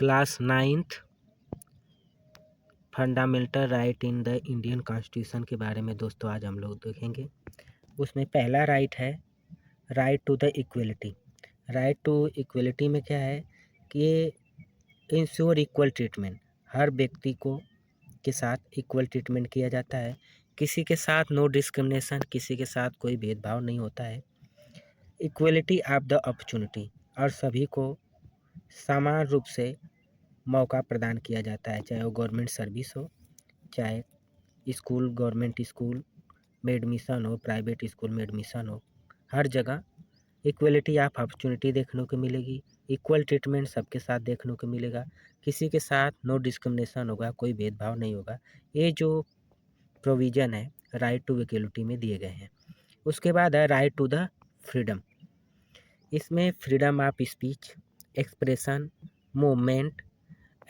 Class 9th fundamental right in the Indian constitution के बारे में दोस्तों आज हम लोग देखेंगे। उसमें पहला राइट है right to the equality. Right to equality में क्या है कि इंश्योर इक्वल ट्रीटमेंट, हर व्यक्ति को के साथ इक्वल ट्रीटमेंट किया जाता है, किसी के साथ नो डिस्क्रिमिनेशन, किसी के साथ कोई भेदभाव नहीं होता है। इक्वलिटी ऑफ द अपॉर्चुनिटी, और सभी को समान रूप से मौका प्रदान किया जाता है, चाहे वो गवर्नमेंट सर्विस हो, चाहे स्कूल गवर्नमेंट स्कूल में एडमिशन हो, प्राइवेट स्कूल में एडमिशन हो, हर जगह इक्वलिटी ऑफ अपॉर्चुनिटी देखने को मिलेगी। इक्वल ट्रीटमेंट सबके साथ देखने को मिलेगा, किसी के साथ नो डिस्क्रिमिनेशन होगा, कोई भेदभाव नहीं होगा। ये जो प्रोविज़न है राइट टू इक्वलिटी में दिए गए हैं। उसके बाद है राइट टू द फ्रीडम। इसमें freedom of speech, expression, movement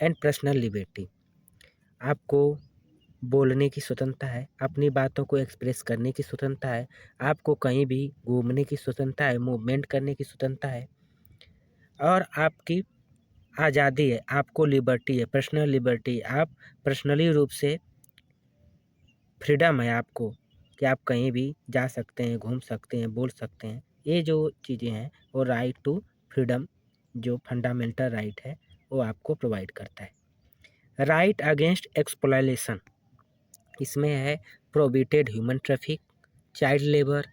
and personal liberty, आपको बोलने की स्वतंत्रता है, अपनी बातों को एक्सप्रेस करने की स्वतंत्रता है, आपको कहीं भी घूमने की स्वतंत्रता है, मूवमेंट करने की स्वतंत्रता है, और आपकी आज़ादी है, आपको लिबर्टी है, पर्सनल लिबर्टी। आप पर्सनली रूप से फ्रीडम है आपको कि आप कहीं भी जा सकते हैं, घूम सकते हैं, बोल सकते हैं। ये जो चीज़ें हैं वो राइट टू फ्रीडम जो फंडामेंटल राइट है वो आपको प्रोवाइड करता है। राइट अगेंस्ट एक्सप्लॉयटेशन, इसमें है prohibited human traffic, child labour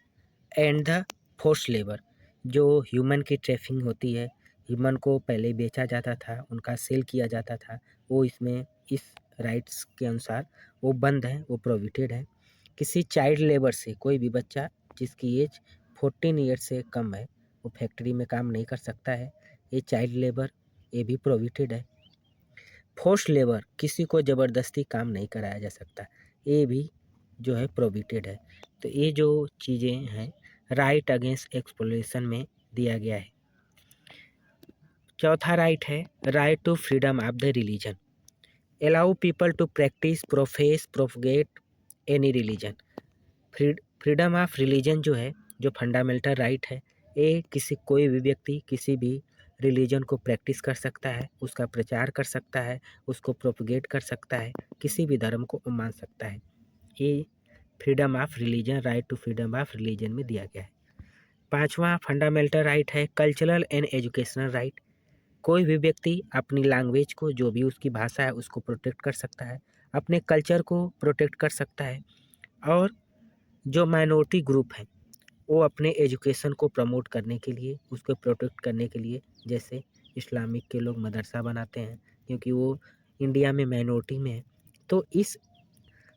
and the force labour. जो ह्यूमन की ट्रैफिकिंग होती है, ह्यूमन को पहले बेचा जाता था, उनका सेल किया जाता था, वो इसमें इस राइट्स के अनुसार वो बंद है, वो प्रोहिबिटेड है। किसी चाइल्ड लेबर से, कोई भी बच्चा जिसकी एज 14 ईयर से कम है वो फैक्ट्री में काम नहीं कर सकता है, ये चाइल्ड लेबर, ये भी प्रोहिबिटेड है। फोर्स लेबर, किसी को ज़बरदस्ती काम नहीं कराया जा सकता, ये भी जो है प्रोहिबिटेड है। तो ये जो चीज़ें हैं राइट अगेंस्ट एक्सप्लॉयटेशन में दिया गया है। चौथा राइट है right to freedom of the religion, allow people to practise, profess, propagate any religion. Freedom of religion जो है, जो फंडामेंटल राइट है, ये कोई भी व्यक्ति किसी भी रिलीजन को प्रैक्टिस कर सकता है, उसका प्रचार कर सकता है, उसको प्रोपगेट कर सकता है, किसी भी धर्म को मान सकता है। ये freedom of religion, right to freedom of religion में दिया गया है। पांचवा फंडामेंटल राइट है कल्चरल एंड एजुकेशनल राइट। कोई भी व्यक्ति अपनी लैंग्वेज को, जो भी उसकी भाषा है, उसको प्रोटेक्ट कर सकता है, अपने कल्चर को प्रोटेक्ट कर सकता है, और जो माइनॉरिटी ग्रुप है वो अपने एजुकेशन को प्रमोट करने के लिए, उसको प्रोटेक्ट करने के लिए, जैसे इस्लामिक के लोग मदरसा बनाते हैं क्योंकि वो इंडिया में माइनॉरिटी में है, तो इस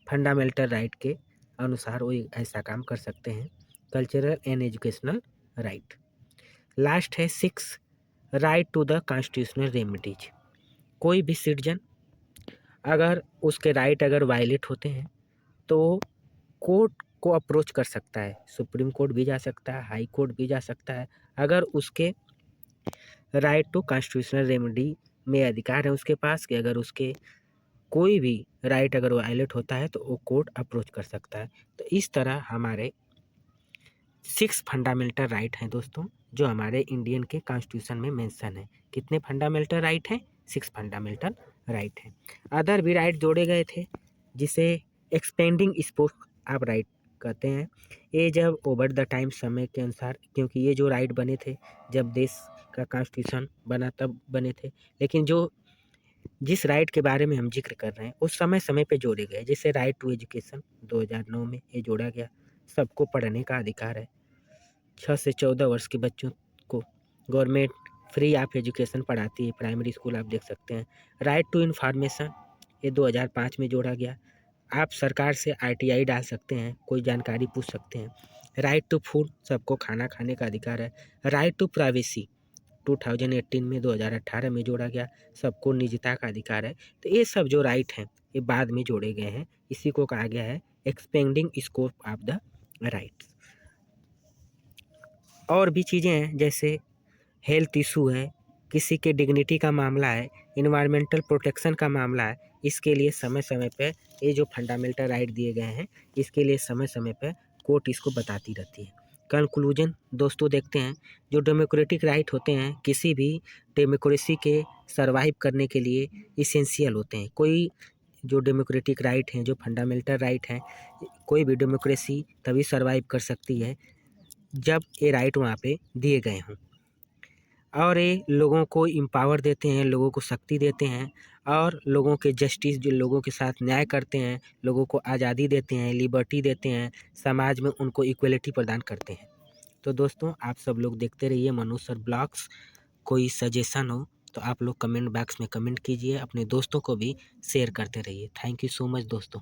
फंडामेंटल राइट के अनुसार वो ऐसा काम कर सकते हैं। Cultural and educational right. Last है 6 right to the constitutional remedies. कोई भी सिटीजन अगर उसके राइट अगर वायलेट होते हैं तो कोर्ट को अप्रोच कर सकता है, सुप्रीम कोर्ट भी जा सकता है, हाई कोर्ट भी जा सकता है। अगर उसके राइट टू कॉन्स्टिट्यूशनल रेमेडी में अधिकार है उसके पास कि अगर उसके कोई भी राइट अगर वायलेट होता है तो वो कोर्ट अप्रोच कर सकता है। तो इस तरह हमारे 6 फंडामेंटल राइट हैं दोस्तों, जो हमारे इंडियन के कॉन्स्टिट्यूशन में मेंशन है। कितने फंडामेंटल राइट हैं? 6 फंडामेंटल राइट हैं। अदर भी राइट जोड़े गए थे जिसे एक्सपेंडिंग स्कोप ऑफ राइट कहते हैं। ये जब ओवर द टाइम समय के अनुसार, क्योंकि ये जो राइट बने थे जब देश का कॉन्स्टिट्यूशन बना तब बने थे, लेकिन जो जिस राइट के बारे में हम जिक्र कर रहे हैं उस समय समय पे जोड़े गए। जैसे राइट टू एजुकेशन 2009 में ये जोड़ा गया, सबको पढ़ने का अधिकार है। 6 से 14 वर्ष के बच्चों को गवर्नमेंट फ्री ऑफ एजुकेशन पढ़ाती है, प्राइमरी स्कूल आप देख सकते हैं। राइट टू इन्फॉर्मेशन ये 2005 में जोड़ा गया, आप सरकार से RTI डाल सकते हैं, कोई जानकारी पूछ सकते हैं। राइट टू फूड, सबको खाना खाने का अधिकार है। राइट टू प्राइवेसी 2018 में 2018 में जोड़ा गया, सबको निजता का अधिकार है। तो ये सब जो राइट हैं ये बाद में जोड़े गए हैं, इसी को कहा गया है expanding scope of the rights. और भी चीज़ें हैं जैसे हेल्थ इशू है, किसी के डिग्निटी का मामला है, इन्वायरमेंटल प्रोटेक्शन का मामला है, इसके लिए समय समय पे ये जो फंडामेंटल राइट दिए गए हैं इसके लिए समय समय पे कोर्ट इसको बताती रहती है। कंक्लूजन दोस्तों देखते हैं, जो डेमोक्रेटिक राइट होते हैं किसी भी डेमोक्रेसी के सर्वाइव करने के लिए इसेंशियल होते हैं। कोई जो डेमोक्रेटिक राइट हैं, जो फंडामेंटल राइट हैं, कोई भी डेमोक्रेसी तभी सर्वाइव कर सकती है जब ये राइट वहाँ पे दिए गए हों, और ये लोगों को एम्पावर देते हैं, लोगों को शक्ति देते हैं, और लोगों के जस्टिस, जो लोगों के साथ न्याय करते हैं, लोगों को आज़ादी देते हैं, लिबर्टी देते हैं, समाज में उनको इक्वलिटी प्रदान करते हैं। तो दोस्तों आप सब लोग देखते रहिए मनोज सर ब्लॉग्स। कोई सजेशन हो तो आप लोग कमेंट बॉक्स में कमेंट कीजिए, अपने दोस्तों को भी शेयर करते रहिए। थैंक यू सो मच दोस्तों।